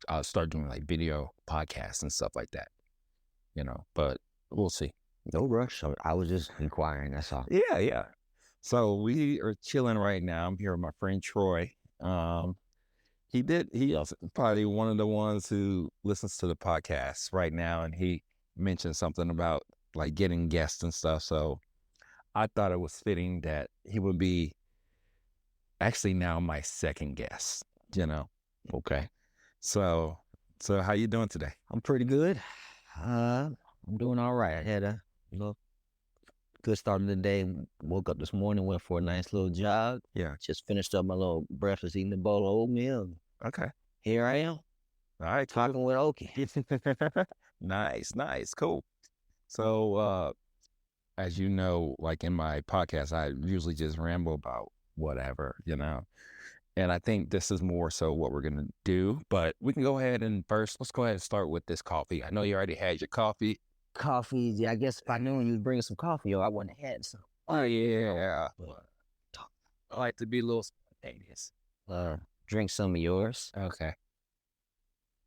I'll start doing like video podcasts and stuff like that, but we'll see. No rush. I was just inquiring. That's all. Yeah. So we are chilling right now. I'm here with my friend Troy. He also probably one of the ones who listens to the podcast right now, and he mentioned something about like getting guests and stuff. So I thought it was fitting that he would be actually now my second guest, Okay. So how you doing today? I'm pretty good. I'm doing all right. I had a good start of the day. Woke up this morning, went for a nice little jog. Yeah. Just finished up my little breakfast, eating a bowl of oatmeal. Okay. Here I am. All right. Talking with Oki. Nice. Cool. So, as you know, like in my podcast, I usually just ramble about whatever, and I think this is more so what we're going to do, but we can go ahead and let's go ahead and start with this coffee. I know you already had your coffee. Coffee, yeah, I guess if I knew you was bringing some coffee, I wouldn't have had some. Oh, yeah. I like to be a little spontaneous. Drink some of yours. Okay.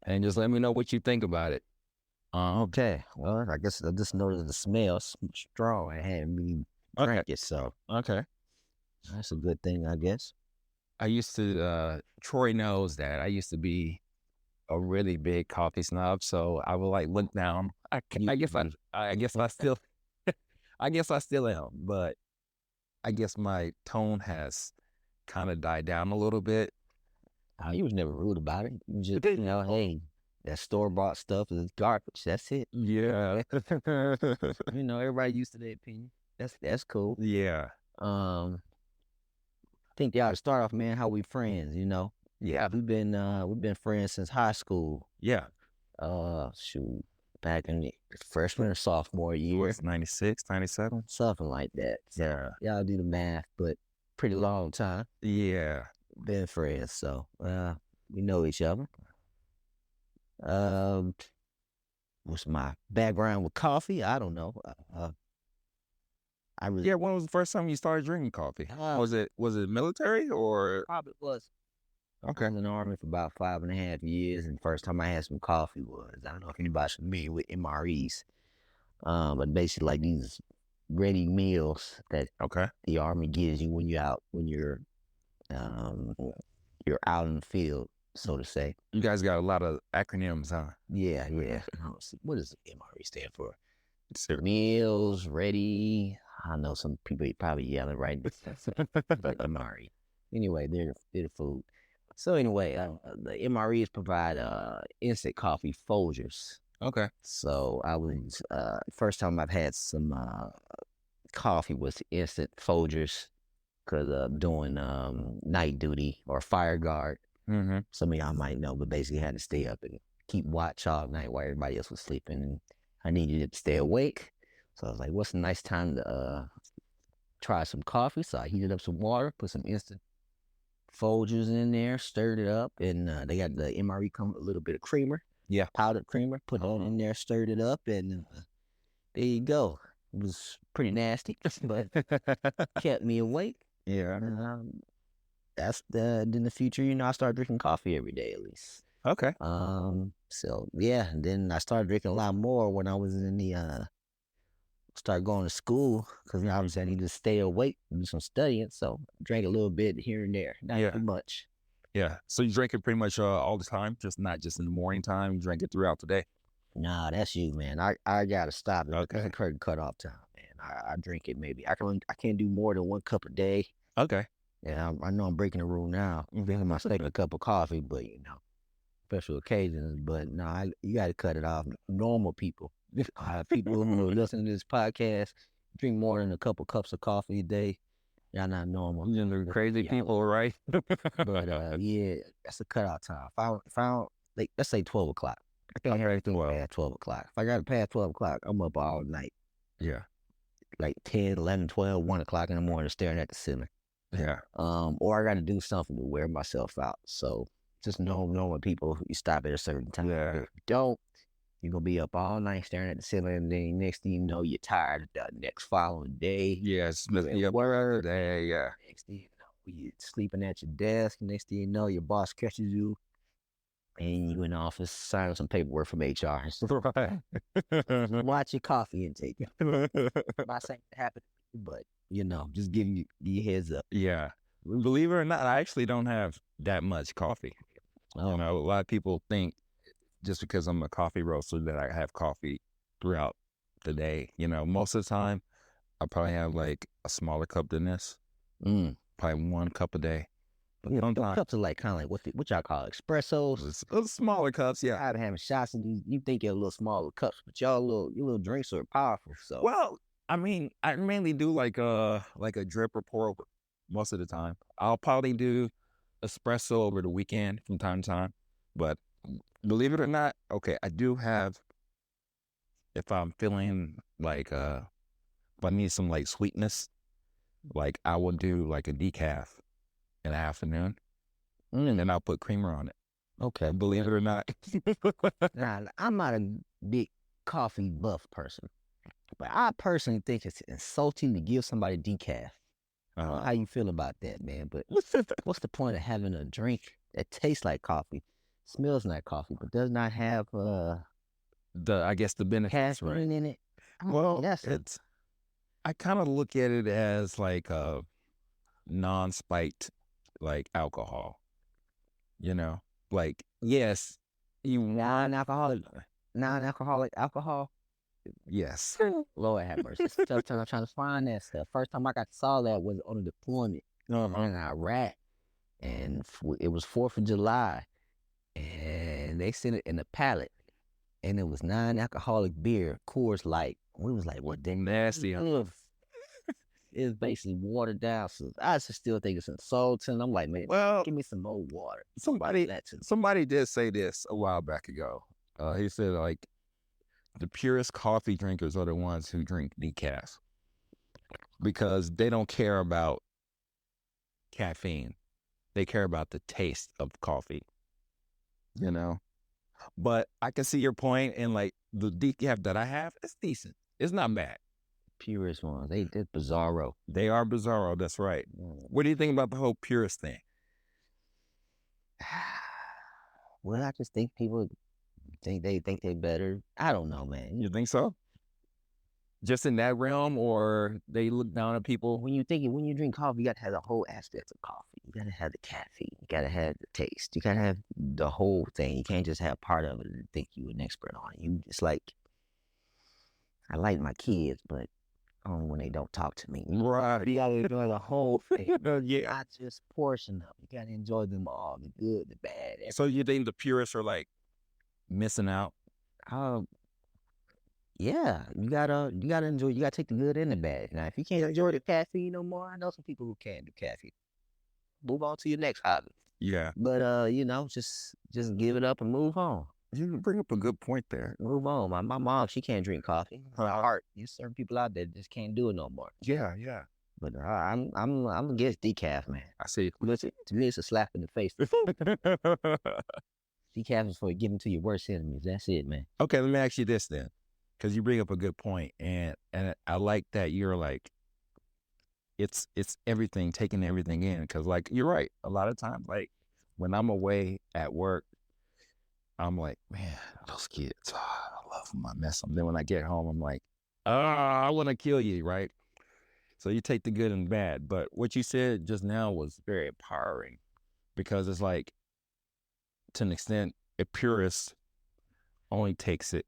And just let me know what you think about it. Okay. Well, I guess I just noticed the smell strong. I hadn't really drank it, so. Okay. That's a good thing, I guess. I used to, Troy knows that I used to be a really big coffee snob, so I would like look down. I guess I still, I guess I still am, but I guess my tone has kind of died down a little bit. You was never rude about it. You just, hey, that store-bought stuff is garbage. That's it. Yeah. Everybody used to their opinion. That's cool. Yeah. I think y'all to start off, man, how we friends, Yeah. We've been friends since high school. Yeah. Shoot, back in the freshman or sophomore year. 96, 97? Something like that. Yeah. Y'all do the math, but pretty long time. Yeah. Been friends, so we know each other. What's my background with coffee? I don't know. When was the first time you started drinking coffee? Was it military or? Probably was. Okay. I was in the Army for about 5.5 years, and the first time I had some coffee was, I don't know if anybody's familiar with MREs, but basically like these ready meals that the Army gives you when you're out in the field, so to say. You guys got a lot of acronyms, huh? Yeah. What does MRE stand for? Meals ready. I know some people probably yelling right now. MRE. Anyway, they're the food. So anyway, the MREs provide instant coffee Folgers. Okay. So I was first time I've had some coffee was instant Folgers because of doing night duty or fire guard. Mm-hmm. Some of y'all might know, but basically had to stay up and keep watch all night while everybody else was sleeping, and I needed to stay awake. So I was like, what's a nice time to try some coffee? So I heated up some water, put some instant Folgers in there, stirred it up, and they got the MRE come with a little bit of creamer. Yeah. Powdered creamer, put it in there, stirred it up, and there you go. It was pretty nasty, but kept me awake. Yeah. That's in the future, I started drinking coffee every day at least. Okay. So yeah, and then I started drinking a lot more when I was in the started going to school, because obviously I needed to stay awake and do some studying, so I drank a little bit here and there, not too much. Yeah. So you drink it pretty much all the time, not just in the morning time. You drink it throughout the day. Nah, that's you, man. I gotta stop it. Okay. It's curtain cut off time, man. I drink it maybe. I can't do more than 1 cup a day. Okay. Yeah, I know I'm breaking the rule now. I'm drinking my second cup of coffee, but special occasions. But no, you got to cut it off. Normal people, people who are listening to this podcast, drink more than a couple cups of coffee a day. Y'all not normal. You're crazy people, right? But yeah, that's the cutoff time. If I don't, like, let's say 12 o'clock. I can't hear anything past 12 o'clock. If I got it past 12 o'clock, I'm up all night. Yeah. Like 10, 11, 12, 1 o'clock in the morning staring at the ceiling. Yeah. Or I got to do something to wear myself out. So just knowing people, you stop at a certain time. Yeah. If you don't, you're going to be up all night staring at the ceiling, and then next thing you know, you're tired the next following day. Yes. Work. Yeah. Next thing you know, you're sleeping at your desk. Next thing you know, your boss catches you and you in office signing some paperwork from HR. Right. Watch your coffee intake. I'm not saying it happened, but just giving you heads up. Yeah. Believe it or not, I actually don't have that much coffee. Oh, A lot of people think just because I'm a coffee roaster that I have coffee throughout the day. Most of the time I probably have like a smaller cup than this, probably 1 cup a day. But sometimes cups are like kind of like what y'all call espressos. it's smaller cups, yeah. I've having shots and you think you're a little smaller cups, but your little drinks are powerful. So Well, I mean, I mainly do like a drip or pour over most of the time. I'll probably do espresso over the weekend from time to time, but believe it or not, okay, I do have, if I'm feeling like if I need some like sweetness, like I will do like a decaf in the afternoon, and then I'll put creamer on it. Okay, Believe it or not. Nah, I'm not a big coffee buff person, but I personally think it's insulting to give somebody decaf. I don't know how you feel about that, man? But what's the point of having a drink that tastes like coffee, smells like coffee, but does not have I guess the benefits, caffeine right? in it? Well, I kind of look at it as like a non-spiked like alcohol, like yes, you want non-alcoholic alcohol. yes, Lord have mercy. It's a tough time I'm trying to find that stuff. First time I saw that was on a deployment in Iraq, and it was 4th of July, and they sent it in a pallet, and it was non-alcoholic beer, Coors Light. We was like, what the nasty. It's basically watered down. So I just still think it's insulting. I'm like, man, Well, give me some more water. Somebody did say this a while back ago. He said like the purest coffee drinkers are the ones who drink decaf because they don't care about caffeine. They care about the taste of coffee, But I can see your point, and like the decaf that I have, it's decent. It's not bad. Purist ones, they're bizarro. They are bizarro. That's right. What do you think about the whole purist thing? Well, I just think people think they're better. I don't know, man. You think so? Just in that realm, or they look down at people? When you drink coffee, you got to have the whole aspect of coffee. You got to have the caffeine. You got to have the taste. You got to have the whole thing. You can't just have part of it and think you're an expert on it. You just like, I like my kids, but only when they don't talk to me. Right. You got to enjoy the whole thing. Yeah. Not just portion of it. You got to enjoy them all, the good, the bad. Everything. So you think the purists are like missing out? Yeah, you gotta enjoy. You gotta take the good and the bad. Now, if you can't enjoy the caffeine no more, I know some people who can't do caffeine. Move on to your next hobby. Yeah, but just give it up and move on. You bring up a good point there. Move on. My mom, she can't drink coffee. Her heart. There's certain people out there that just can't do it no more. Yeah. But I'm against decaf, man. I see. Listen, to me, it's a slap in the face. Decaf is for giving to your worst enemies. That's it, man. Okay, let me ask you this then, because you bring up a good point, and I like that you're like, it's everything, taking everything in, because like you're right. A lot of times, like when I'm away at work, I'm like, man, those kids, I love them, I miss them. Then when I get home, I'm like, I want to kill you, right? So you take the good and bad. But what you said just now was very empowering, because it's like, to an extent, a purist only takes it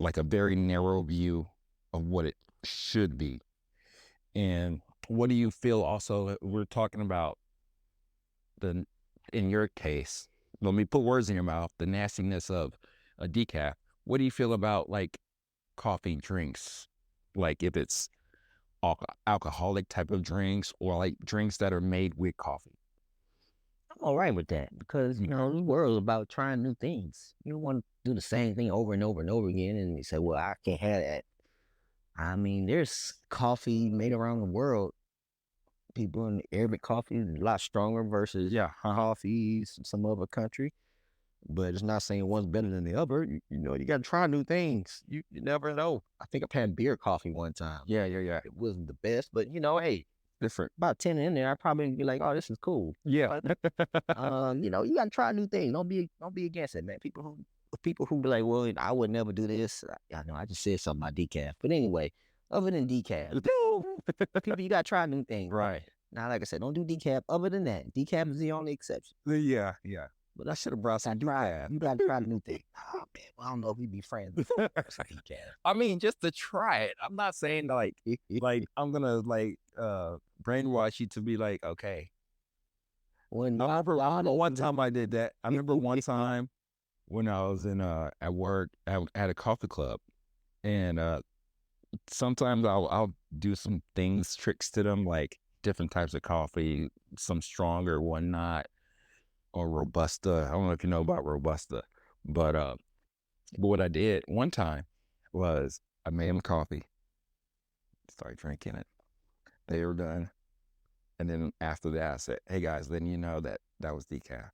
like a very narrow view of what it should be. And what do you feel also, we're talking about in your case, let me put words in your mouth, the nastiness of a decaf. What do you feel about like coffee drinks? Like if it's alcoholic type of drinks, or like drinks that are made with coffee? I'm all right with that, because the world is about trying new things. You don't want to do the same thing over and over and over again, and you say, well, I can't have that. I mean, there's coffee made around the world. People in Arabic coffee is a lot stronger versus coffees in some other country. But it's not saying one's better than the other. You got to try new things. You never know. I think I've had beer coffee one time. Yeah. It wasn't the best, but hey, different. About 10 in there, I probably be like, oh, this is cool. Yeah. You know, you gotta try new things. Don't be against it, man. People who be like, well, I would never do this. I know I just said something about decaf. But anyway, other than decaf, people, you gotta try new things. Right. Now, like I said, don't do decaf. Other than that, decaf is the only exception. Yeah. But I should have brought some decaf. You gotta try new things. Oh man, well, I don't know if we be friends. Decaf. I mean, just to try it. I'm not saying like I'm gonna like brainwash you to be like, okay. When I remember one time I did that. I remember one time when I was in at work at a coffee club, and sometimes I'll do some things, tricks to them, like different types of coffee, some stronger, one not, or Robusta. I don't know if you know about Robusta, but what I did one time was I made them coffee, started drinking it. They were done. And then after that, I said, hey guys, then you know that was decaf.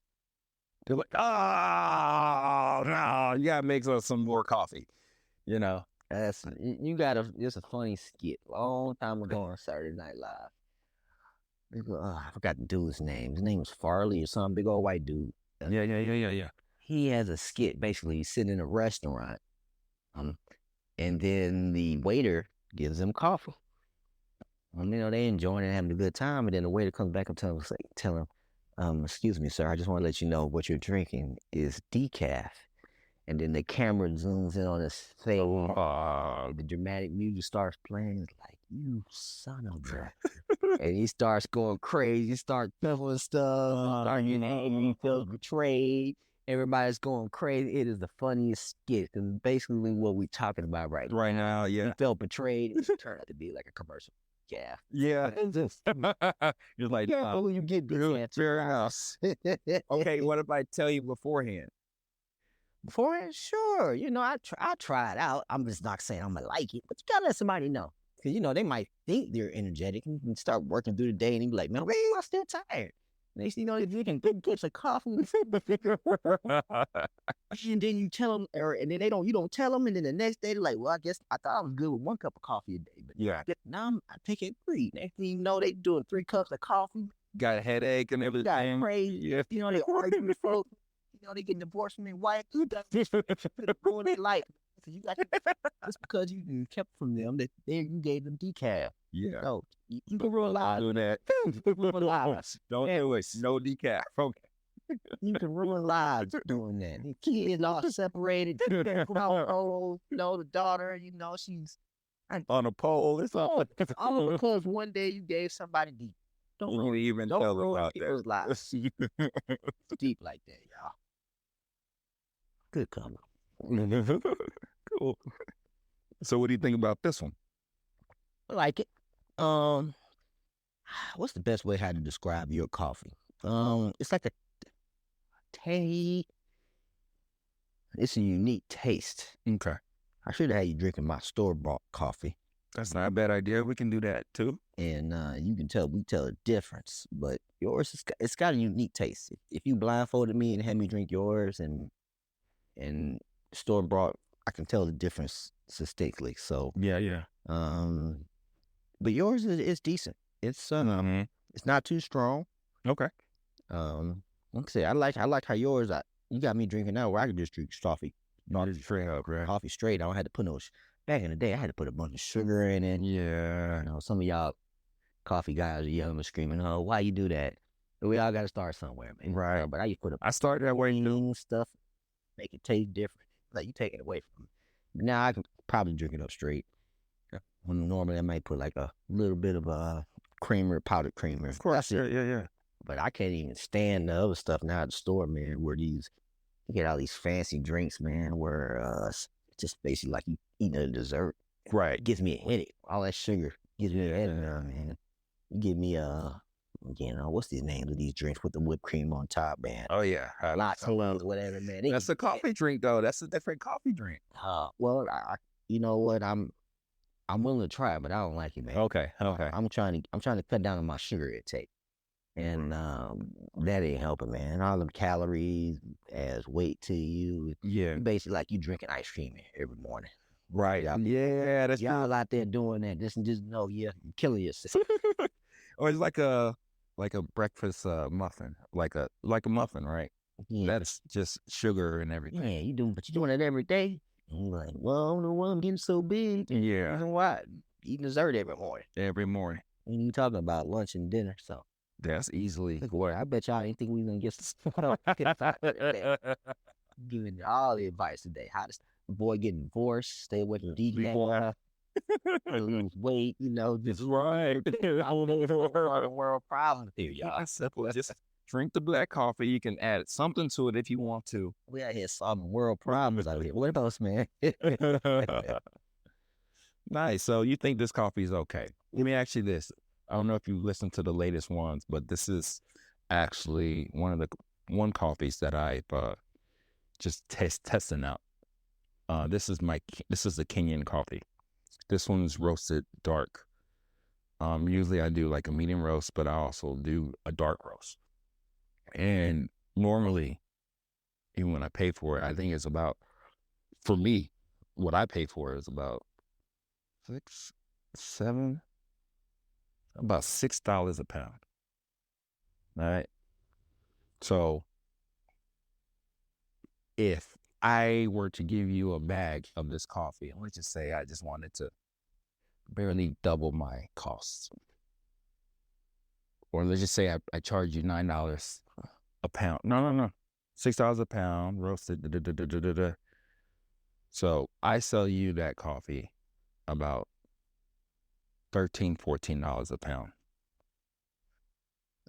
They're like, oh, no, you got to make us some more coffee, you know? it's a funny skit. Long time ago on Saturday Night Live. I forgot the dude's name. His name was Farley or some big old white dude. Yeah. He has a skit. Basically, he's sitting in a restaurant, and then the waiter gives him coffee. You know, they enjoying it, having a good time, and then the waiter comes back and tell him, excuse me, sir, I just want to let you know what you're drinking is decaf. And then the camera zooms in on his face. The dramatic music starts playing. It's like, you son of a... And he starts going crazy. He starts peddling stuff. He feels betrayed. Everybody's going crazy. It is the funniest skit. Because basically what we're talking about right now, yeah. He felt betrayed. It turned out to be like a commercial. Yeah. It's just... You're like, who you get this fair house. Okay, what if I tell you beforehand? Beforehand, sure. You know, I try it out. I'm just not saying I'm gonna like it, but you gotta let somebody know. Because, you know, they might think they're energetic and start working through the day and be like, man, I'm still tired. Next thing you know, they're drinking big cups of coffee. And then you tell them, and then you don't tell them. And then the next day, they're like, well, I guess I thought I was good with 1 cup of coffee a day. But yeah, now I take it 3. Next thing you know, they doing 3 cups of coffee. Got a headache and everything. Got crazy. Yeah. You know, they arguing with folks. You know, they getting divorced from their wife. This ruin their life. So you got just because you kept from them that you gave them decaf. Yeah. So you can ruin lives. Doing that. Ruin lives. Don't do it. No decaf. Okay. You can ruin lives doing that. The kids all separated. Oh, you know, the daughter, you know, she's on a pole. It's all because one day you gave somebody deep. Don't even tell them about people's lives. Deep like that, y'all. Good cover. Cool. So what do you think about this one? I like it. What's the best way how to describe your coffee? It's like a tangy. It's a unique taste. Okay. I should have had you drinking my store-bought coffee. That's not a bad idea. We can do that too. And we tell a difference. But yours, it's got a unique taste. If you blindfolded me and had me drink yours and store-bought, I can tell the difference distinctly. So yeah. But yours is decent. It's not too strong. Okay. Like I say, I like how yours. You got me drinking now where I can just drink coffee. Straight up, right? Coffee straight. I don't have to put no. Back in the day, I had to put a bunch of sugar in it. Yeah. You know, some of y'all coffee guys are yelling and screaming, "Oh, why you do that?" But we all got to start somewhere, man. Right. But I used to put I started that way too. Stuff, make it taste different. Like you take it away from me. But now I can probably drink it up straight. Yeah. When normally I might put like a little bit of a creamer, powdered creamer. Of course. Yeah. But I can't even stand the other stuff now at the store, man, where you get all these fancy drinks, man, where it's just basically like you eating a dessert. Right. It gives me a headache. All that sugar gives me a headache, man. You give me what's the name of these drinks with the whipped cream on top, man? Oh yeah. Lots of love, whatever, man. That's a coffee drink though. That's a different coffee drink. Well, you know what? I'm willing to try it, but I don't like it, man. Okay. I'm trying to cut down on my sugar intake. And that ain't helping, man. All them calories adds weight to you. Yeah. Basically like you drinking ice cream every morning. Right. Yeah, that's y'all out there doing that. Just know, you're killing yourself. Or it's like a breakfast muffin, like a muffin, right? Yeah, That's just sugar and everything. yeah, but you doing it every day. And you're like, well, I don't know why I'm getting so big. Yeah, Reason why? Eating dessert every morning. every morning. And you talking about lunch and dinner, so That's easily. look, word. I bet y'all didn't think we was gonna get giving all the advice today. How to avoid getting divorced, stay away from DD, lose weight, That's just right. I don't know if it's a world problem here, y'all. That's simple. Just drink the black coffee. You can add something to it if you want to. We out here solving world problems out here. What else, man? Nice. So you think this coffee is okay? Let me ask you this. I don't know if you listened to the latest ones, but this is actually one coffees that I've just testing out. This is the Kenyan coffee. This one's roasted dark. Usually I do like a medium roast, but I also do a dark roast. And normally, even when I pay for it, I think it's about, for me, what I pay for is about about $6 a pound. All right. So if I were to give you a bag of this coffee, and let's just say I just wanted to barely double my costs, or let's just say I charge you $9 a pound. No. $6 a pound, roasted. So I sell you that coffee about $13, $14 a pound.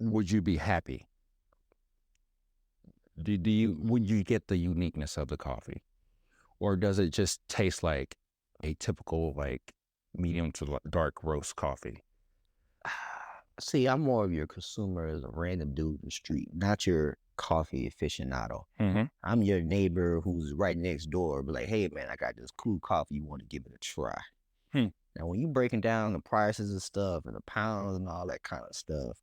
Would you be happy? Would you get the uniqueness of the coffee? Or does it just taste like a typical like medium to dark roast coffee? See, I'm more of your consumer as a random dude in the street, not your coffee aficionado. Mm-hmm. I'm your neighbor who's right next door, but like, hey man, I got this cool coffee. You want to give it a try? Now, when you breaking down the prices and stuff and the pounds and all that kind of stuff,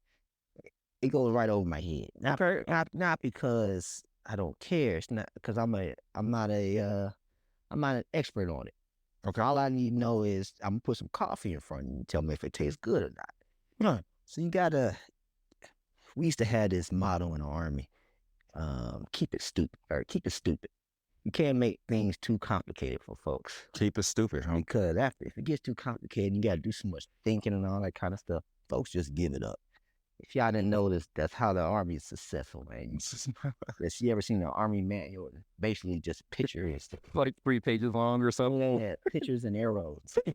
it goes right over my head. Not because I don't care. It's not because I'm not an expert on it. Okay. All I need to know is I'm gonna put some coffee in front of you and tell me if it tastes good or not. Right. So we used to have this motto in the army, keep it stupid, or keep it stupid. You can't make things too complicated for folks. Keep it stupid, huh? Because if it gets too complicated, you got to do so much thinking and all that kind of stuff. Folks just give it up. If y'all didn't notice, that's how the army is successful, man. You ever seen the army manual? Basically just pictures. Like 3 pages long or something? Yeah, pictures and arrows. You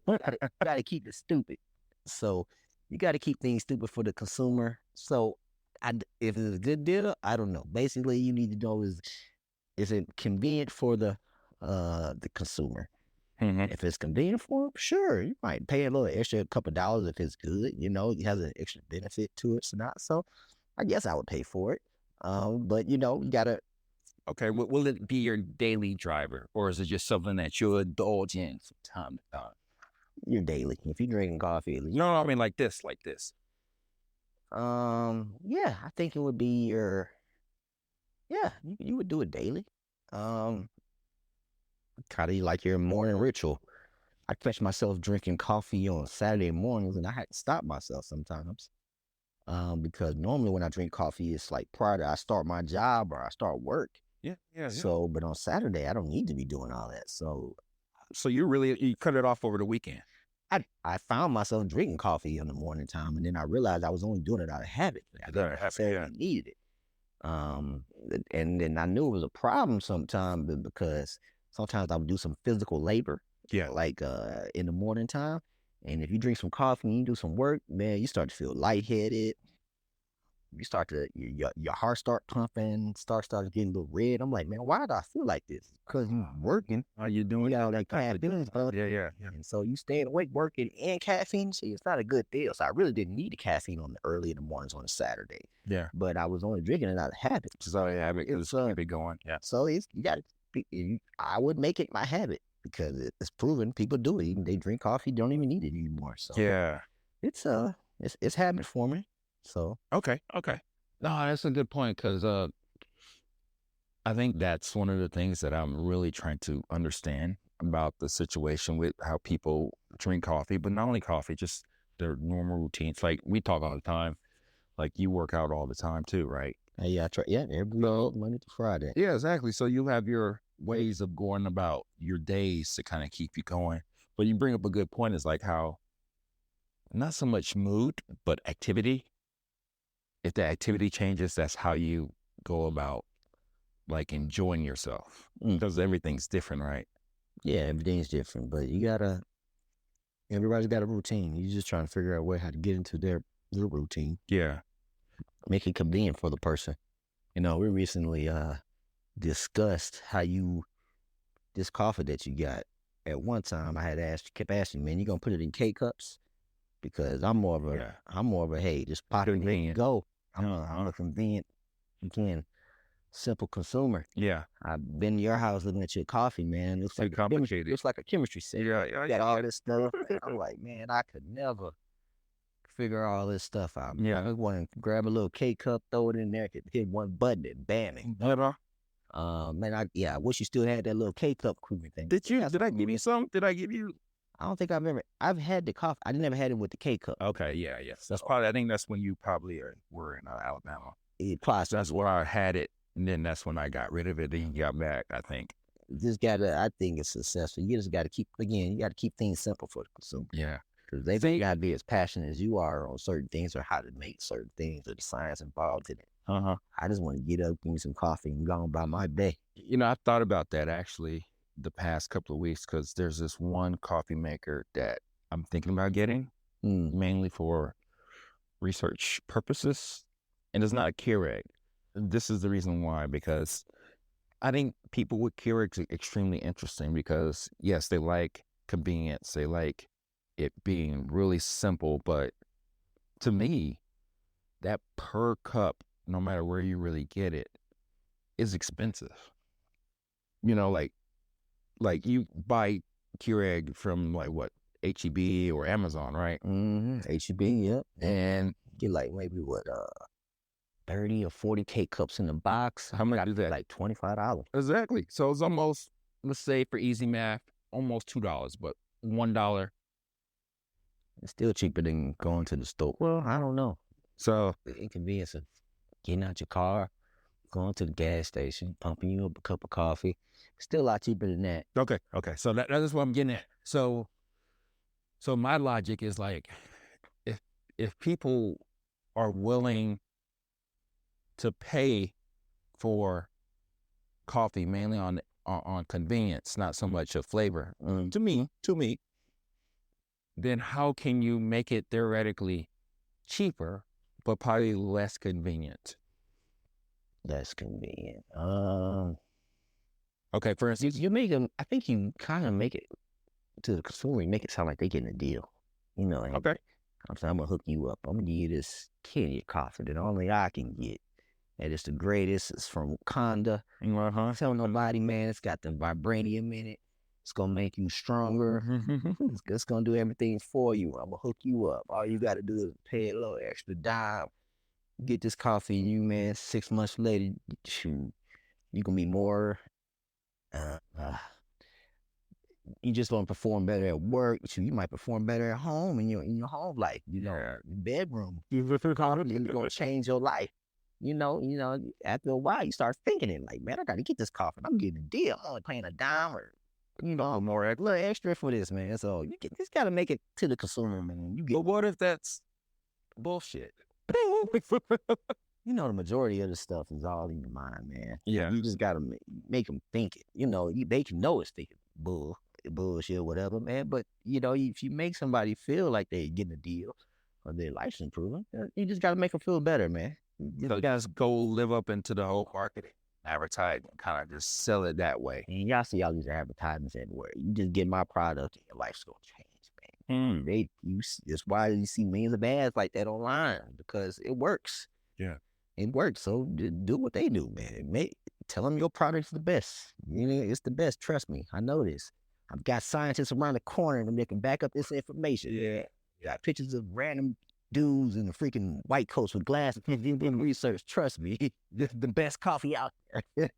gotta keep it stupid. So you got to keep things stupid for the consumer. So if it's a good deal, I don't know. Basically, you need to know is it convenient for the consumer? Mm-hmm. If it's convenient for them, sure, you might pay a little extra, a couple of dollars if it's good. It has an extra benefit to it, so I guess I would pay for it. But you gotta. Okay, will it be your daily driver, or is it just something that you'll indulge in from time to time? Your daily. If you're drinking coffee, No, I mean like this. Yeah, I think it would be your. Yeah, you would do it daily. Kind of like your morning ritual. I catch myself drinking coffee on Saturday mornings, and I had to stop myself sometimes. Because normally when I drink coffee, it's like prior to I start my job or I start work. Yeah. So, but on Saturday, I don't need to be doing all that. So you cut it off over the weekend. I found myself drinking coffee in the morning time, and then I realized I was only doing it out of habit. I didn't needed it. And then I knew it was a problem sometimes because sometimes I would do some physical labor. Yeah. Like in the morning time. And if you drink some coffee and you do some work, man, you start to feel lightheaded. You start to, your heart start pumping, starts getting a little red. I'm like, man, why do I feel like this? Because you're working. How you doing? You got all that caffeine. Yeah. And so you staying awake working and caffeine. See, it's not a good deal. So I really didn't need the caffeine early in the mornings on a Saturday. Yeah. But I was only drinking it out of habit. So yeah, habit is be going. Yeah. So you got to, I would make it my habit because it's proven people do it. Even they drink coffee, don't even need it anymore. So yeah, it's habit for me. So okay. No, that's a good point because I think that's one of the things that I'm really trying to understand about the situation with how people drink coffee, but not only coffee, just their normal routines. Like we talk all the time. Like you work out all the time too, right? Yeah, I try. Yeah, every Monday to Friday. Yeah, exactly. So you have your ways of going about your days to kind of keep you going. But you bring up a good point. Is like how not so much mood, but activity. If the activity changes, that's how you go about like enjoying yourself because everything's different, right? Yeah, everything's different, but everybody's got a routine. You're just trying to figure out a way how to get into their routine. Yeah. Make it convenient for the person. We recently discussed how this coffee that you got. At one time, I had kept asking, man, you gonna put it in K cups? Because I'm more of a hey, just pop it in and go. I'm a convenient, again, simple consumer. Yeah. I've been to your house looking at your coffee, man. It looks like complicated. Looks like a chemistry set. Yeah. Got all this stuff. I'm like, man, I could never figure all this stuff out. Yeah. I want to grab a little K cup, throw it in there, could hit one button and bam it. Man, I wish you still had that little K cup creamy thing. Did I give you some? Did I give you? I don't think I've had the coffee. I never had it with the K cup. Okay, yeah. That's probably. I think that's when you probably were in Alabama. Possibly. That's where I had it, and then that's when I got rid of it. Then you got back, I think. I think it's successful. You just got to keep things simple for the consumer. Yeah. Because they got to be as passionate as you are on certain things or how to make certain things or the science involved in it. I just want to get up, give me some coffee, and go on by my day. I thought about that actually the past couple of weeks because there's this one coffee maker that I'm thinking about getting, mainly for research purposes, and it's not a Keurig. This is the reason why, because I think people with Keurigs are extremely interesting because, yes, they like convenience. They like it being really simple, but to me, that per cup, no matter where you really get it, is expensive. Like you buy Keurig from like what, H-E-B or Amazon, right? H-E-B, yep. And get like maybe 30 or 40 K cups in the box. How much is that? Like $25. Exactly. So it's almost, let's say for easy math, almost $2, but $1. It's still cheaper than going to the store. Well, I don't know. So the inconvenience of getting out your car, going to the gas station, pumping you up a cup of coffee, still a lot cheaper than that. Okay. So that is what I'm getting at. So my logic is like, if people are willing to pay for coffee mainly on convenience, not so much of flavor, to me, then how can you make it theoretically cheaper, but probably less convenient? Less convenient. Okay, for instance, you make them. I think you kind of make it to the consumer. You make it sound like they getting a deal. Okay. I'm saying I'm gonna hook you up. I'm gonna give you this Kenya coffee that only I can get. And it's the greatest. It's from Wakanda. Tell nobody, man. It's got the vibranium in it. It's gonna make you stronger. It's gonna do everything for you. I'm gonna hook you up. All you gotta do is pay a little extra dime. Get this coffee, and you, man, 6 months later, shoot, you gonna be more. You just gonna perform better at work. Shoot, you might perform better at home in your home life. Bedroom. You're gonna change your life. After a while, you start thinking it like, man, I got to get this coffee. I'm getting a deal. I'm only paying a dime or, more a little extra for this, man. So you just got to make it to the consumer, man. But what if that's bullshit? The majority of the stuff is all in your mind, man. Yeah. You just got to make them think it. They can know it's thinking bullshit or whatever, man. But, if you make somebody feel like they're getting a deal or their life's improving, you just got to make them feel better, man. So just go live up into the whole marketing, advertising, kind of just sell it that way. And y'all see all these advertisements everywhere. You just get my product and your life's gonna change, man. That's why you see millions of ads like that online, because it works. Yeah, it works. So do what they do, man. Tell them your product's the best. It's the best. Trust me, I know this. I've got scientists around the corner that can back up this information. Yeah, got pictures of random dudes in the freaking white coats with glasses in research. Trust me, this is the best coffee out there.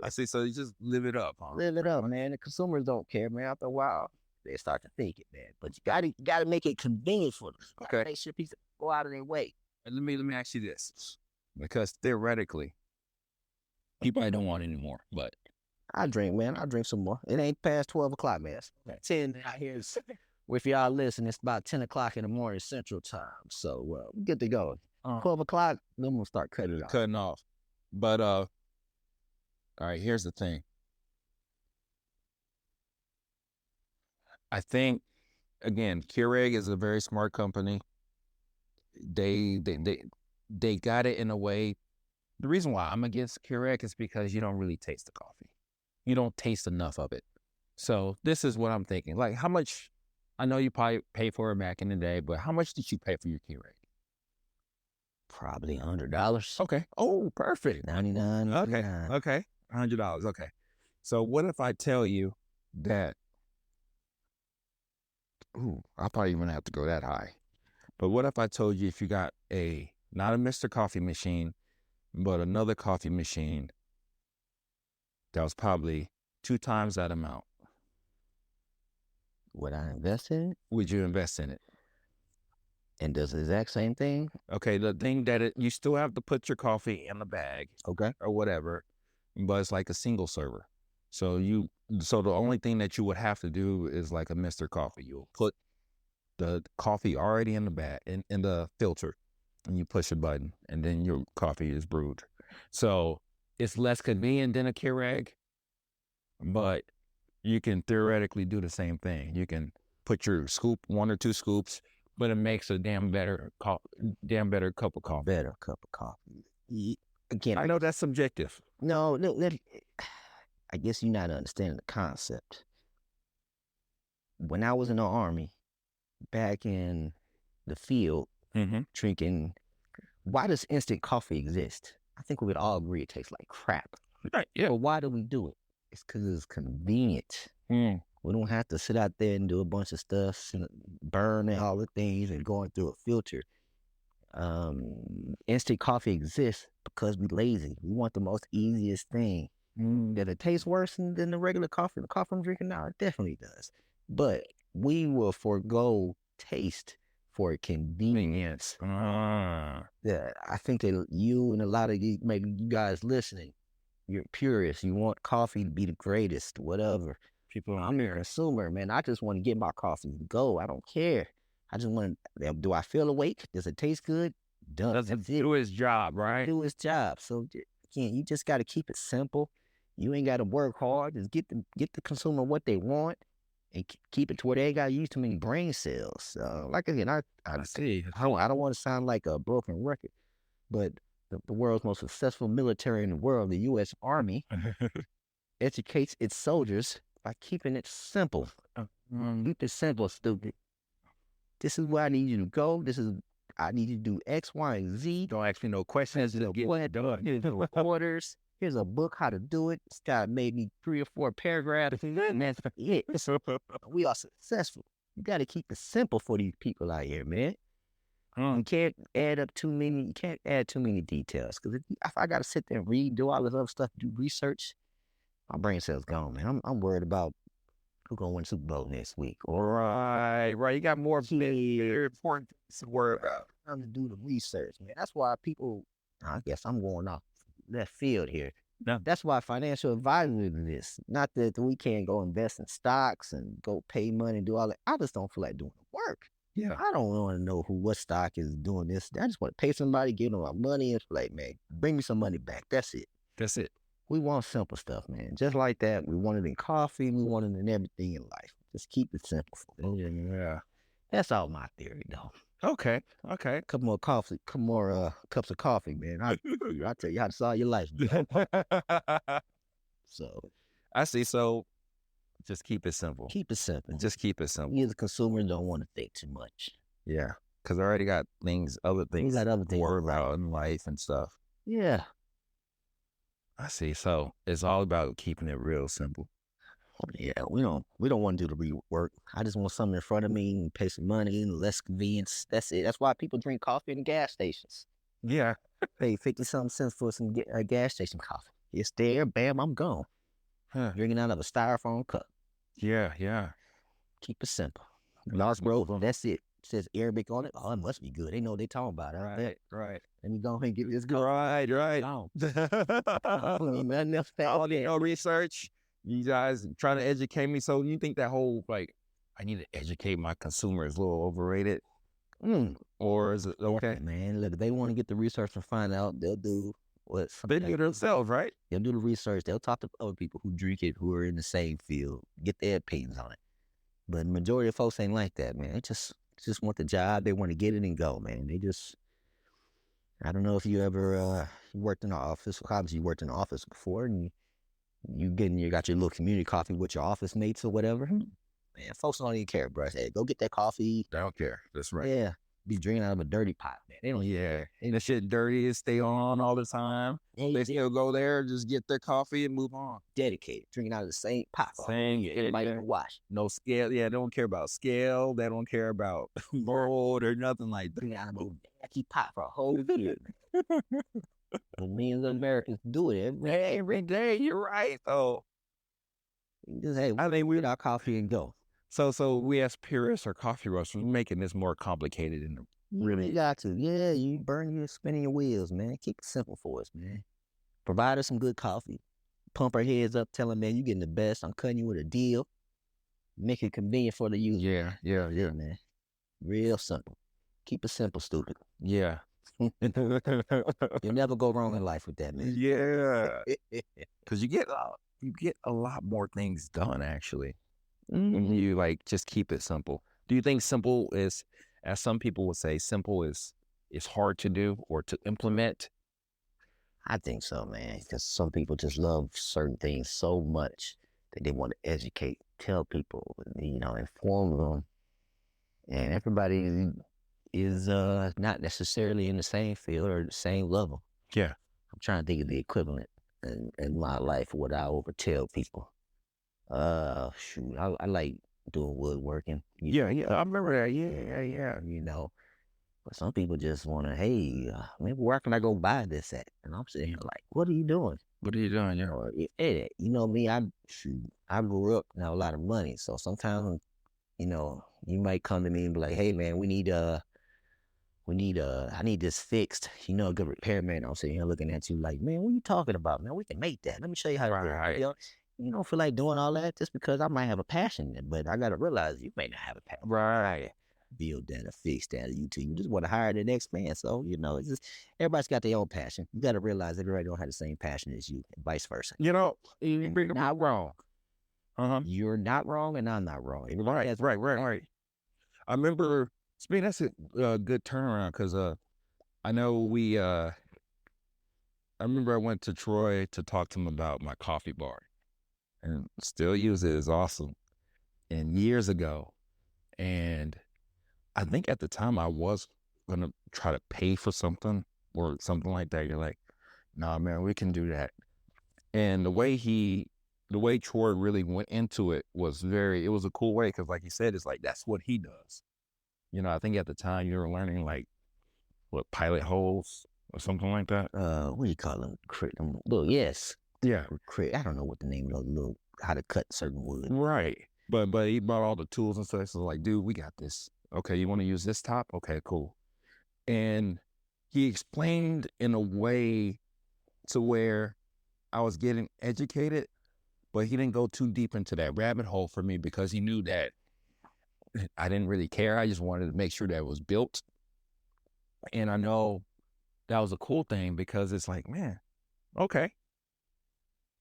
I see. So you just live it up, huh? Live it up, man. The consumers don't care, man. After a while, they start to think it, man. But you gotta make it convenient for them. Okay. Make sure people go out of their way. And let me ask you this, because theoretically, you probably don't want any more, but I drink, man. I drink some more. It ain't past 12 o'clock, man. It's 10 out here. If y'all listen, it's about 10 o'clock in the morning Central Time. So we good to go. 12 o'clock, then we'll start cutting it off. cutting off. But all right, here's the thing. I think again, Keurig is a very smart company. They got it in a way. The reason why I'm against Keurig is because you don't really taste the coffee. You don't taste enough of it. So this is what I'm thinking. Like, how much? I know you probably paid for it back in the day, but how much did you pay for your Keurig? Probably $100. Okay. Oh, perfect. 99. Okay. Okay. $100. Okay. So what if I tell you that? Ooh, I'll probably even have to go that high. But what if I told you if you got not a Mr. Coffee machine, but another coffee machine that was probably 2 times that amount? Would I invest in it? Would you invest in it? And does the exact same thing? Okay, the thing that you still have to put your coffee in the bag, okay, or whatever, but it's like a single server. So the only thing that you would have to do is like a Mr. Coffee. You'll put the coffee already in the bag, in the filter, and you push a button, and then your coffee is brewed. So it's less convenient than a Keurig, but you can theoretically do the same thing. You can put your scoop, 1 or 2 scoops, but it makes a damn better cup of coffee. Better cup of coffee. Again, I know that's subjective. No, I guess you're not understanding the concept. When I was in the Army, back in the field, drinking, why does instant coffee exist? I think we would all agree it tastes like crap. Right, yeah. But why do we do it? It's because it's convenient. We don't have to sit out there and do a bunch of stuff, burn all the things and going through a filter. Instant coffee exists because we're lazy. We want the most easiest thing. That it tastes worse than the regular coffee. The coffee I'm drinking now, it definitely does. But we will forego taste for convenience. Yeah, I think that you and a lot of you, maybe you guys listening, you're purists. You want coffee to be the greatest, whatever. People, I'm a consumer, man. I just want to get my coffee and go. I don't care. I just want to, do I feel awake? Does it taste good? Done. Does it do his job, right? Do his job. So, again, you just got to keep it simple. You ain't got to work hard. Just get the consumer what they want and keep it to where they ain't got to use too many brain cells. Like again, I see. I don't want to sound like a broken record, but the world's most successful military in the world, the U.S. Army, educates its soldiers by keeping it simple. Keep it simple, stupid. This is where I need you to go. I need you to do X, Y, and Z. Don't ask me no questions. Just get it done. Here's the orders. Here's a book how to do it. This guy made me 3 or 4 paragraphs. And that's it. We are successful. You got to keep it simple for these people out here, man. You can't add too many details. Because if I got to sit there and read, do all this other stuff, do research, my brain cells gone, man. I'm worried about who's going to win Super Bowl next week. Right. You got more important things to worry about. Time to do the research, man. That's why people, I guess I'm going off left field here. No. That's why financial advisors exist. Not that we can't go invest in stocks and go pay money and do all that. I just don't feel like doing the work. Yeah. I don't want to know what stock is doing this. I just want to pay somebody, give them my money, and like, man, bring me some money back. That's it. That's it. We want simple stuff, man. Just like that. We want it in coffee. We want it in everything in life. Just keep it simple. Yeah. That's all my theory, though. Okay. Couple more cups of coffee, man. I'll tell you how to solve your life. So I see. So just keep it simple. Keep it simple. Just keep it simple. You as a consumer don't want to think too much. Yeah. Because I already got other things to worry about in life and stuff. Yeah. I see. So it's all about keeping it real simple. Yeah, we don't want to do the rework. I just want something in front of me and pay some money and less convenience. That's it. That's why people drink coffee in gas stations. Yeah. Pay 50-something cents for some gas station coffee. It's there, bam, I'm gone. Drinking out of a styrofoam cup. Yeah. Keep it simple. Lost growth. That's it. Says Arabic on it. Oh, it must be good. They know what they talking about. Right. Let me go ahead and get this going. Right. Gone. Nothing else. All the research. You guys trying to educate me. So you think that whole like I need to educate my consumer is a little overrated? Or is it okay? Man, look, if they want to get the research and find out, they'll do what They do it themselves, right? They'll do the research. They'll talk to other people who drink it, who are in the same field, get their opinions on it. But the majority of folks ain't like that, man. They just want the job. They want to get it and go, man. They just, I don't know if you ever worked in an office. Obviously, you worked in an office before, and you got your little community coffee with your office mates or whatever. Man, folks don't even care, bro. Hey, go get that coffee. They don't care. That's right. Yeah. Be drinking out of a dirty pot, man. They don't. Yeah. And the shit dirty, stay on all the time. They still go there, just get their coffee and move on. Dedicated. Drinking out of the same pot. Same. Everybody can wash. No scale. Yeah, they don't care about scale. They don't care about mold or nothing like that. Drinking out of a nasty pot for a whole year. Millions of Americans do it every day. You're right. Oh. Just, hey, I think we get our coffee and go. So we as purists or coffee roasters, we're making this more complicated and really. You got to. Yeah, you spinning your wheels, man. Keep it simple for us, man. Provide us some good coffee. Pump our heads up, tell them, man, you getting the best. I'm cutting you with a deal. Make it convenient for the user. Yeah, man. Real simple. Keep it simple, stupid. Yeah. You'll never go wrong in life with that, man. Yeah. Because you get a lot more things done, actually. You like just keep it simple. Do you think simple is, as some people would say, simple is hard to do or to implement? I think so, man. Because some people just love certain things so much that they want to educate, tell people, inform them. And everybody is not necessarily in the same field or the same level. Yeah. I'm trying to think of the equivalent in my life, what I overtell people. Shoot, I like doing woodworking. Yeah, I remember that. Yeah. But some people just want to, hey, maybe where can I go buy this at? And I'm sitting here like, what are you doing? What are you doing? Yeah. Hey, you know me, I grew up and have a lot of money. So sometimes, you might come to me and be like, hey, man, I need this fixed. A good repairman. I'm sitting here looking at you like, man, what are you talking about, man? We can make that. Let me show you how to do it. You don't feel like doing all that just because I might have a passion, but I got to realize you may not have a passion. Right. Build that or fix that. You just want to hire the next man. So, it's just, everybody's got their own passion. You got to realize everybody don't have the same passion as you and vice versa. You're not wrong. You're not wrong and I'm not wrong. Right. I remember, that's a good turnaround because I know I remember I went to Troy to talk to him about my coffee bar. And still use it. It's awesome. And years ago, and I think at the time I was gonna try to pay for something or something like that. You're like, nah, man, we can do that. And the way Troy really went into it was it was a cool way because, like you said, it's like that's what he does. I think at the time you were learning like what pilot holes or something like that. What do you call them? Well, yes. Yeah. I don't know what the name of those how to cut certain wood. Right. But he brought all the tools and stuff. So like, dude, we got this. Okay, you want to use this top? Okay, cool. And he explained in a way to where I was getting educated, but he didn't go too deep into that rabbit hole for me because he knew that I didn't really care. I just wanted to make sure that it was built. And I know that was a cool thing because it's like, man, okay.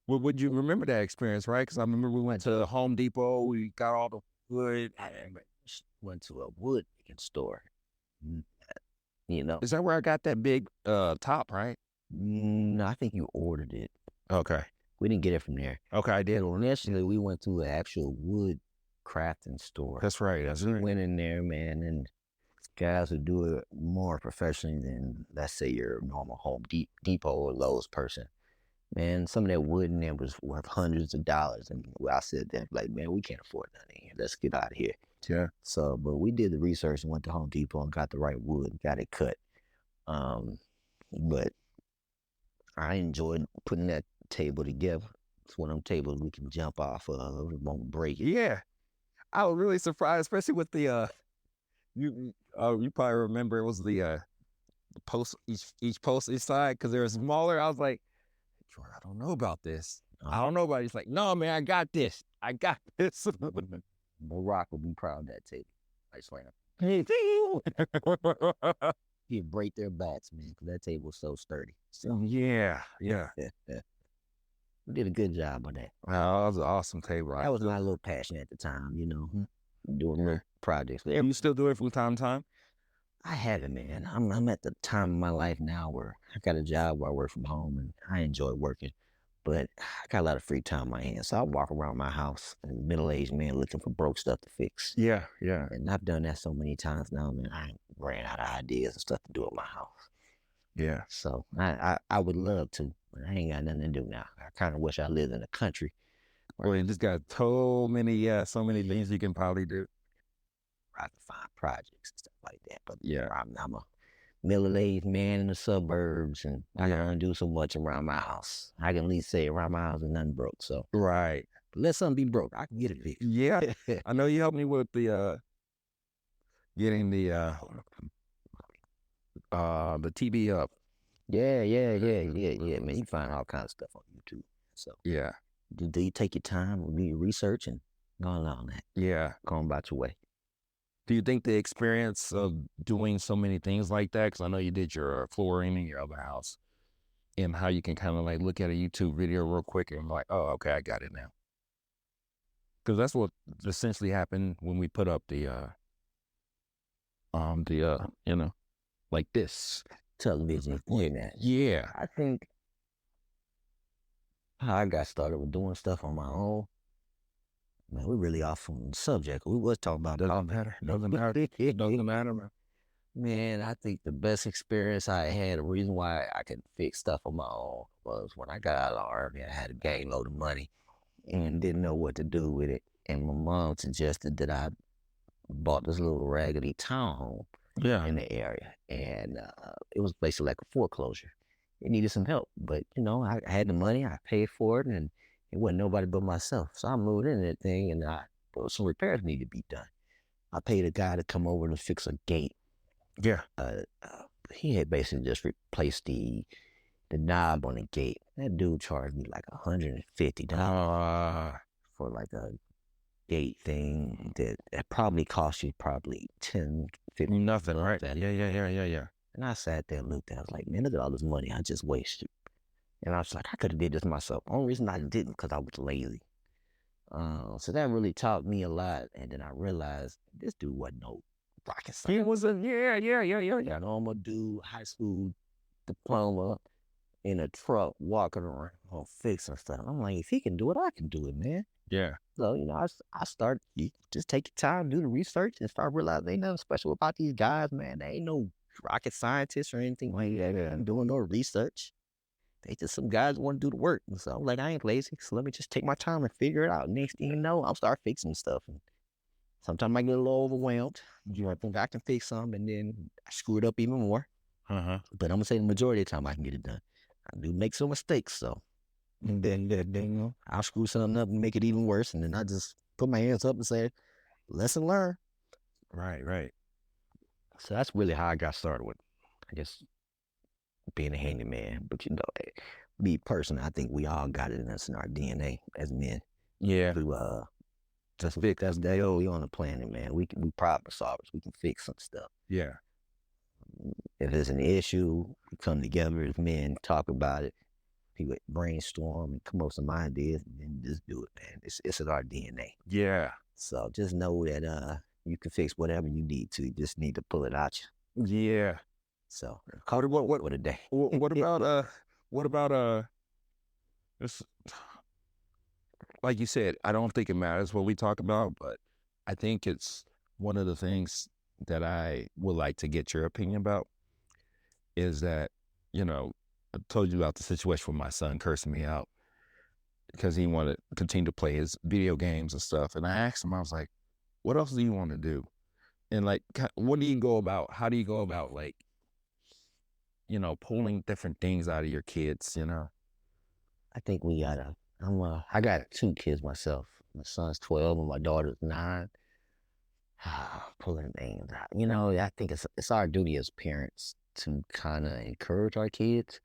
Well, would you remember that experience, right? Because I remember we went to the Home Depot. We got all the wood. I went to a wood making store. Is that where I got that big top, right? No, I think you ordered it. Okay. We didn't get it from there. Okay, I did. Well, initially, we went to an actual wood crafting store. That's right. We went in there, man, and guys would do it more professionally than, let's say, your normal Home Depot or Lowe's person. Man, some of that wood in there was worth hundreds of dollars. And I said that, like, man, we can't afford nothing here. Let's get out of here. Yeah. So, but we did the research and went to Home Depot and got the right wood, got it cut. But I enjoyed putting that table together. It's one of them tables we can jump off of. It won't break it. Yeah. I was really surprised, especially with the you probably remember it was the post each post each side because they were smaller. I was like, Jordan, I don't know about this. I don't know about it. He's like, no, man, I got this. I got this. Barack would be proud of that table. I swear. Hey, He'd break their backs, man, because that table was so sturdy. So yeah. we did a good job on that. Wow, that was an awesome table. That was my little passion at the time, doing Yeah. little projects. But You still do it from time to time? I haven't, man. I'm at the time of my life now where I got a job where I work from home and I enjoy working, but I got a lot of free time on my hands. So I walk around my house as a middle-aged man looking for broke stuff to fix. Yeah. And I've done that so many times now, man. I ran out of ideas and stuff to do at my house. Yeah. So I would love to, but I ain't got nothing to do now. I kind of wish I lived in the country. Well, you just got so many things you can probably do. I can find projects and stuff like that. But Yeah. I'm a middle-aged man in the suburbs, and I don't do so much around my house. I can at least say around my house is nothing broke. So Right. but let something be broke, I can get it fixed. Yeah. I know you helped me with the getting the TV up. Yeah, man. You can find all kinds of stuff on YouTube. So Yeah. do you take your time, do your research, and go along that. Yeah. Go on about your way. Do you think the experience of doing so many things like that, because I know you did your flooring in your other house, and how you can kind of like look at a YouTube video real quick and like, oh, okay, I got it now. Because that's what essentially happened when we put up the like this Television format. Yeah. I think how I got started with doing stuff on my own. Man, we really off from the subject. We was talking about Doesn't matter. Doesn't matter. It doesn't matter, man. Man, I think the best experience I had, the reason why I could fix stuff on my own was when I got out of the Army. I had a gang load of money and didn't know what to do with it. And my mom suggested that I bought this little raggedy townhome Yeah. in the area. And it was basically like a foreclosure. It needed some help. But, I had the money. I paid for it. And it wasn't nobody but myself. So I moved into that thing and some repairs needed to be done. I paid a guy to come over to fix a gate. Yeah. He had basically just replaced the knob on the gate. That dude charged me like $150 for like a gate thing that probably cost you probably 10, 15. Nothing, right? Yeah. And I sat there and looked at it. I was like, man, look at all this money I just wasted. And I was like, I could have did this myself. Only reason I didn't because I was lazy. So that really taught me a lot. And then I realized this dude wasn't no rocket scientist. He was yeah. A normal dude, high school diploma in a truck walking around fixing stuff. I'm like, if he can do it, I can do it, man. Yeah. So, I started, you just take your time, do the research, and start realizing ain't nothing special about these guys, man. They ain't no rocket scientists or anything like that. I'm doing no research. They just some guys who want to do the work. And so I'm like, I ain't lazy, so let me just take my time and figure it out. Next thing you know, I'll start fixing stuff. And sometimes I get a little overwhelmed. I think I can fix some, and then I screw it up even more. But I'm gonna say the majority of the time I can get it done. I do make some mistakes, so and then I'll screw something up and make it even worse, and then I just put my hands up and say, lesson learned. Right. So that's really how I got started with, I guess, being a handyman. But me personally, I think we all got it in us in our DNA as men. Yeah. To just fix us. We on the planet, man. We problem solvers. We can fix some stuff. Yeah. If there's an issue, we come together as men, talk about it. People brainstorm and come up with some ideas, and then just do it, man. It's in our DNA. Yeah. So just know that you can fix whatever you need to. You just need to pull it out you. Yeah. So Cody, what a day. What about this? Like you said, I don't think it matters what we talk about, but I think it's one of the things that I would like to get your opinion about is that, I told you about the situation with my son cursing me out because he wanted to continue to play his video games and stuff. And I asked him, I was like, what else do you want to do? And like, what do you go about? How do you go about like, pulling different things out of your kids, I think we gotta, I got 2 kids myself. My son's 12 and my daughter's 9. Pulling names out. I think it's our duty as parents to kind of encourage our kids,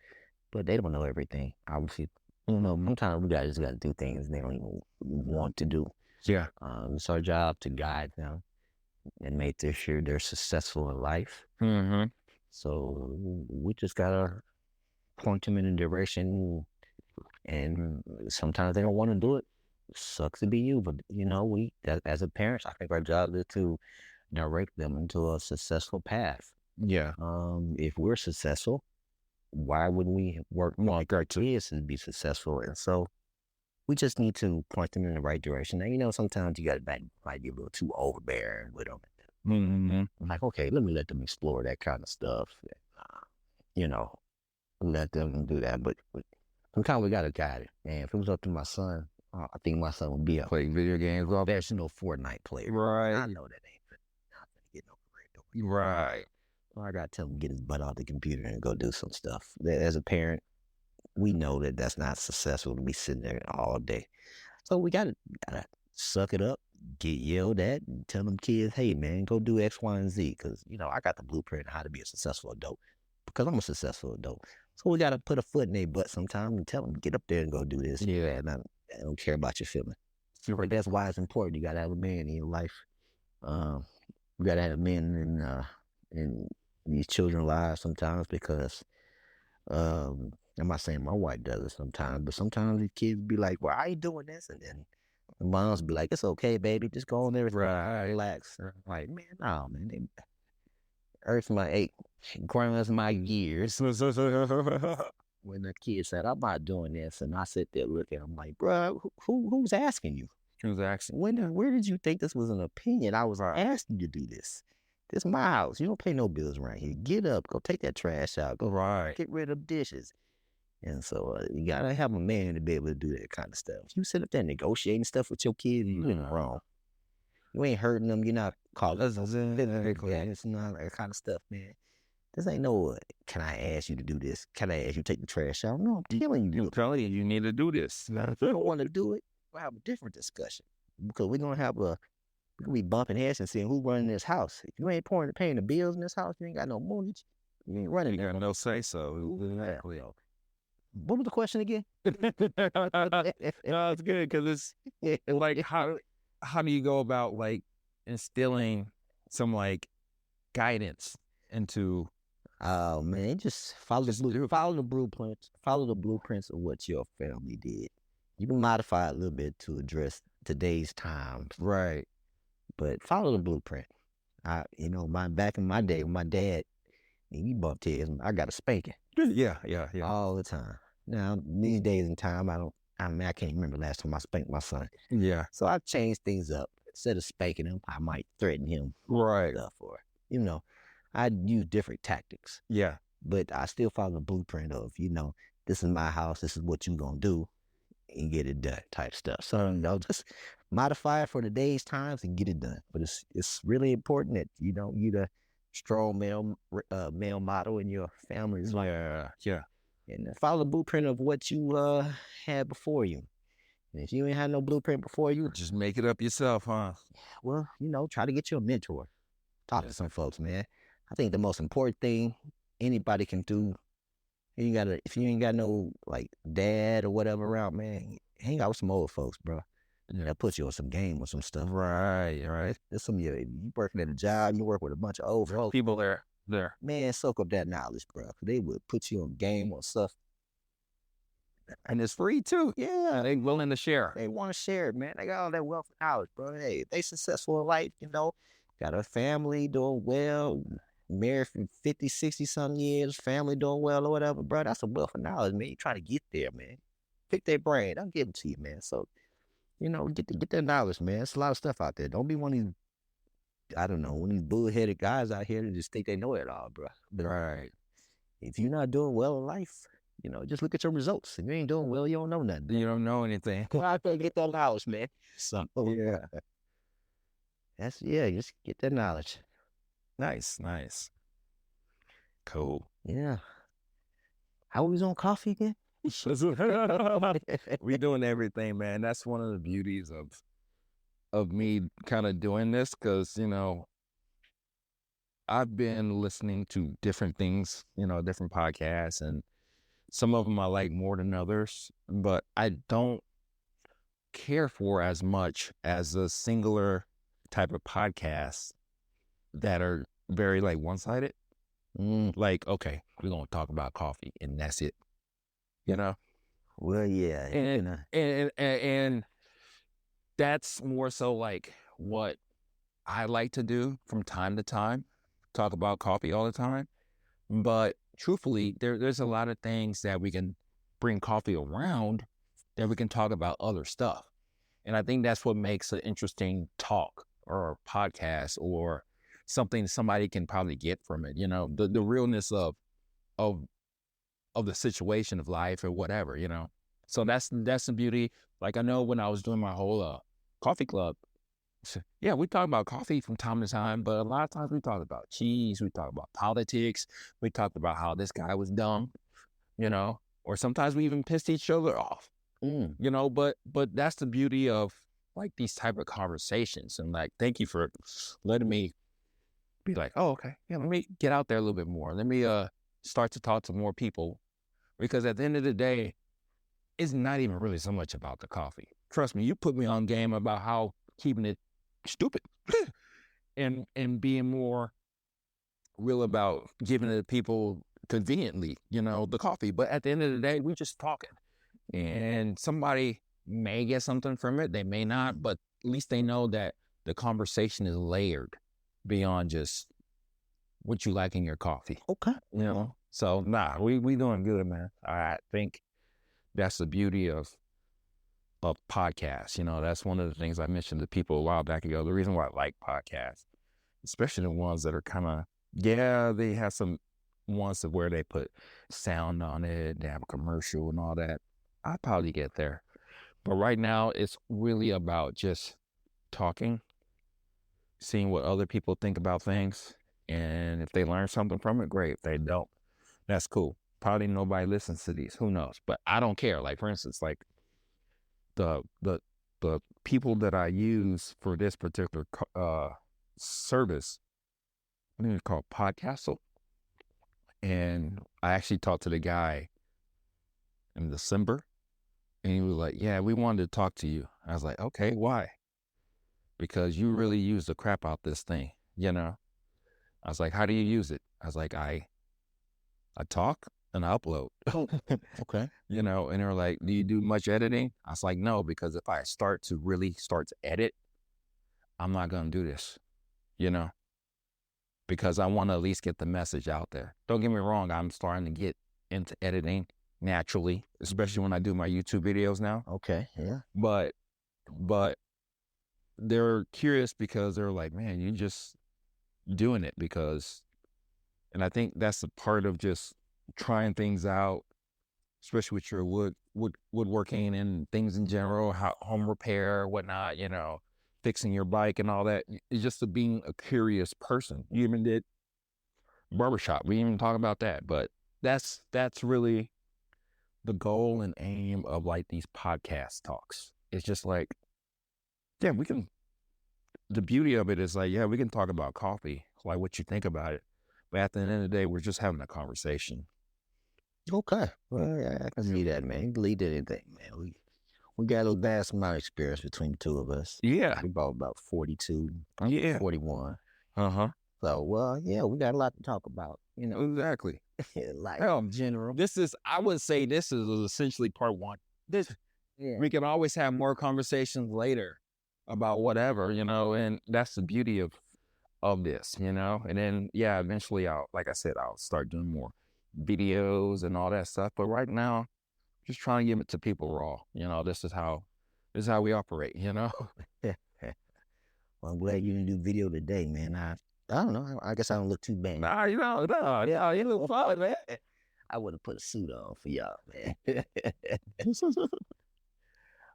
but they don't know everything. Obviously, sometimes we just got to do things they don't even want to do. Yeah. It's our job to guide them and make sure they're successful in life. Mm-hmm. So we just gotta point them in a direction, and sometimes they don't want to do it. Sucks to be you, but as a parent, I think our job is to direct them into a successful path. Yeah. If we're successful, why wouldn't we work on our kids to be successful? And so we just need to point them in the right direction. And sometimes you might be a little too overbearing with them. Mm-hmm. I'm like, okay, let me let them explore that kind of stuff. Let them do that. But sometimes we gotta guide it. And if it was up to my son, I think my son would be a Play video games. Well, professional Fortnite player. right. I know that ain't not gonna get no career. Right. Well, I gotta tell him to get his butt off the computer and go do some stuff. As a parent, we know that that's not successful to be sitting there all day. So we gotta suck it up, get yelled at, and tell them kids, hey man, go do X, Y, and Z. Because I got the blueprint on how to be a successful adult. Because I'm a successful adult. So we gotta put a foot in their butt sometime and tell them, get up there and go do this. Yeah. And I don't care about your feelings. But that's why it's important. You gotta have a man in your life. You gotta have men in these children's lives sometimes, because I'm not saying my wife does it sometimes, but sometimes these kids be like, well, I ain't doing this, and then the moms be like, it's okay, baby, just go on there and relax. Like, man, no, man, they earth my 8 grams my years. When the kid said, I'm not doing this, and I sit there looking, I'm like, bro, who's asking you? Who's asking? Where did you think this was an opinion? I was asking you to do this. This is my house. You don't pay no bills around here. Get up, go take that trash out, go get rid of dishes. And so you gotta have a man to be able to do that kind of stuff. You sit up there negotiating stuff with your kids, you're doing wrong. You ain't hurting them. You're not calling. It's not that kind of stuff, man. This ain't no, can I ask you to do this? Can I ask you to take the trash out? No, I'm telling you. I'm telling you, you need to do this. If you don't want to do it, we'll have a different discussion. Because we're going to be bumping heads and seeing who's running this house. If you ain't paying the bills in this house, you ain't got no mortgage, you ain't running there. No say so. Exactly. What was the question again? No, it's good, because it's like, how do you go about like instilling some like guidance into? Oh man, just follow the blueprints of what your family did. You can modify it a little bit to address today's times, right? But follow the blueprint. Back in my day, with my dad, he bumped heads, I got a spanking. Yeah. All the time. Now these days in time, I can't remember the last time I spanked my son. Yeah. So I changed things up. Instead of spanking him, I might threaten him. Right. Or I'd use different tactics. Yeah. But I still follow the blueprint of, this is my house, this is what you gonna do, and get it done type stuff. So just modify it for today's times and get it done. But it's really important that you the strong male model in your family. Yeah. And follow the blueprint of what you had before you. And if you ain't had no blueprint before you, just make it up yourself, huh? Well, try to get you a mentor. Talk to some folks, man. I think the most important thing anybody can do, if you ain't got no like dad or whatever around, man, hang out with some old folks, bro. That puts you on some game or some stuff. Right. There's you working at a job, you work with a bunch of old folks. People there. Man, soak up that knowledge, bro. They would put you on game or stuff. And it's free too. Yeah. They willing to share. They want to share it, man. They got all that wealth of knowledge, bro. Hey, they successful in life, got a family doing well, married for 50, 60 some years, family doing well or whatever, bro. That's a wealth of knowledge, man. You try to get there, man. Pick their brain. I'll give it to you, man. So, get that knowledge, man. There's a lot of stuff out there. Don't be one of these, I don't know, one of these bullheaded guys out here that just think they know it all, bro. But if you're not doing well in life, just look at your results. If you ain't doing well, you don't know nothing. You don't know anything. Well, I can't get that knowledge, man. Yeah. Just get that knowledge. Nice. Cool. Yeah. How we on coffee again? We doing everything, man. That's one of the beauties of of me kind of doing this because, I've been listening to different things, different podcasts, and some of them I like more than others, but I don't care for as much as a singular type of podcast that are very like one-sided. Like, okay, we're gonna talk about coffee and that's it. Well, yeah. And that's more so like what I like to do from time to time, talk about coffee all the time. But truthfully, there's a lot of things that we can bring coffee around that we can talk about other stuff. And I think that's what makes an interesting talk or a podcast or something somebody can probably get from it, the realness of the situation of life or whatever, So that's the beauty. Like I know when I was doing my whole coffee club, yeah, we talk about coffee from time to time, but a lot of times we talk about cheese, we talk about politics, we talked about how this guy was dumb, or sometimes we even pissed each other off, but that's the beauty of like these type of conversations. And like, thank you for letting me be like, oh, okay, yeah, let me get out there a little bit more. Let me start to talk to more people, because at the end of the day, it's not even really so much about the coffee. Trust me, you put me on game about how keeping it stupid and being more real about giving it to people conveniently, the coffee. But at the end of the day, we just talking, and somebody may get something from it, they may not, but at least they know that the conversation is layered beyond just what you like in your coffee. Okay. So we doing good, man. I think that's the beauty of podcasts. That's one of the things I mentioned to people a while back ago. The reason why I like podcasts, especially the ones that are kind of, they have some ones where they put sound on it, they have a commercial and all that. I'll probably get there. But right now, it's really about just talking, seeing what other people think about things. And if they learn something from it, great. If they don't, that's cool. Probably nobody listens to these. Who knows? But I don't care. Like, for instance, like the people that I use for this particular service, I think it's called Podcastle. And I actually talked to the guy in December, and he was like, yeah, we wanted to talk to you. I was like, okay, why? Because you really use the crap out this thing, I was like, how do you use it? I was like, I talk and I upload. Okay. And they were like, do you do much editing? I was like, no, because if I start to edit, I'm not going to do this, because I want to at least get the message out there. Don't get me wrong, I'm starting to get into editing naturally, especially when I do my YouTube videos now. Okay, yeah. But they're curious because they're like, man, you just doing it because, and I think that's a part of just trying things out, especially with your woodworking and things in general, home repair, whatnot, fixing your bike and all that. It's just being a curious person. You even did barbershop. We didn't even talk about that, but that's really the goal and aim of like these podcast talks. It's just like, yeah, the beauty of it is like, yeah, we can talk about coffee, like what you think about it. But at the end of the day, we're just having a conversation. Okay. Well, yeah, I can see that, man. You can lead anything, man. We got a vast amount of experience between the two of us. Yeah. We both about 42, 41. Uh-huh. So, well, yeah, we got a lot to talk about, Exactly. like in general. I would say this is essentially part one. We can always have more conversations later about whatever, and that's the beauty of this, and then, yeah, eventually I'll start doing more videos and all that stuff. But right now, just trying to give it to people raw. This is how we operate, Well, I'm glad you didn't do video today, man. I don't know. I guess I don't look too bad. Nah, yeah, you look fine, man. I would have put a suit on for y'all, man.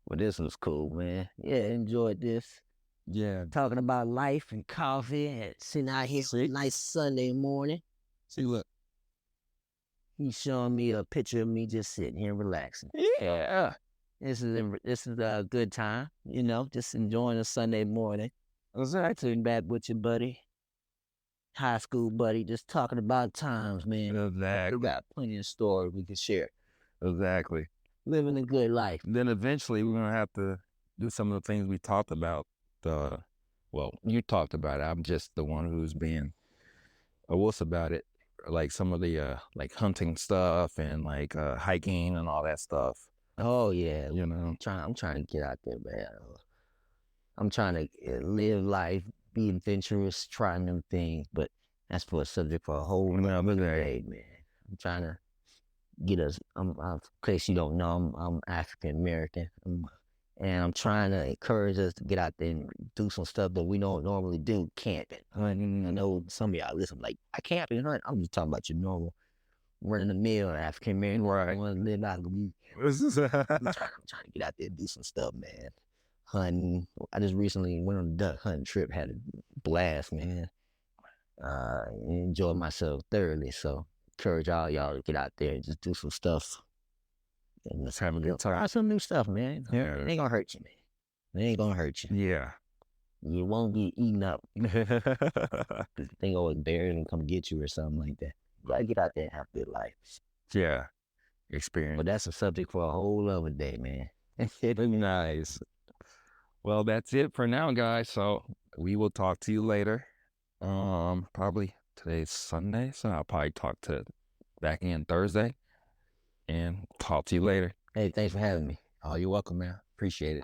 Well, this was cool, man. Yeah, enjoyed this. Yeah. Talking about life and coffee and sitting out here on a nice Sunday morning. See, look. He's showing me a picture of me just sitting here relaxing. Yeah. This is a good time, just enjoying a Sunday morning. Sitting back with your buddy, high school buddy, just talking about times, man. We Exactly. got plenty of stories we can share. Exactly. Living a good life. Then eventually we're gonna have to do some of the things we talked about. Well, you talked about it. I'm just the one who's being a wuss about it. Like some of the like hunting stuff and like hiking and all that stuff. Oh yeah, You know. I'm trying to get out there, man. I'm trying to live life, be adventurous, try new things, but that's for a subject for a whole nother day, man. I'm trying to get us. In case you don't know, I'm African American, and I'm trying to encourage us to get out there and do some stuff that we don't normally do. Camping. I know some of y'all listen like, I camping, hunt. I'm just talking about your normal run of the mill African American. Right. I want to live out. I'm trying to get out there and do some stuff, man. Hunting. I just recently went on a duck hunting trip. Had a blast, man. Enjoyed myself thoroughly. So encourage all y'all to get out there and just do some stuff. And let's have a good time. Try some new stuff, man. Yeah. It ain't gonna hurt you, man. It ain't gonna hurt you. Yeah. You won't get eaten up. The thing always buried and come get you or something like that. You gotta get out there and have a good life. Yeah. Experience. But that's a subject for a whole other day, man. Nice. Well, that's it for now, guys. So we will talk to you later. Probably today's Sunday, so I'll probably talk to back in Thursday and talk to you later. Hey, thanks for having me. Oh, you're welcome, man. Appreciate it.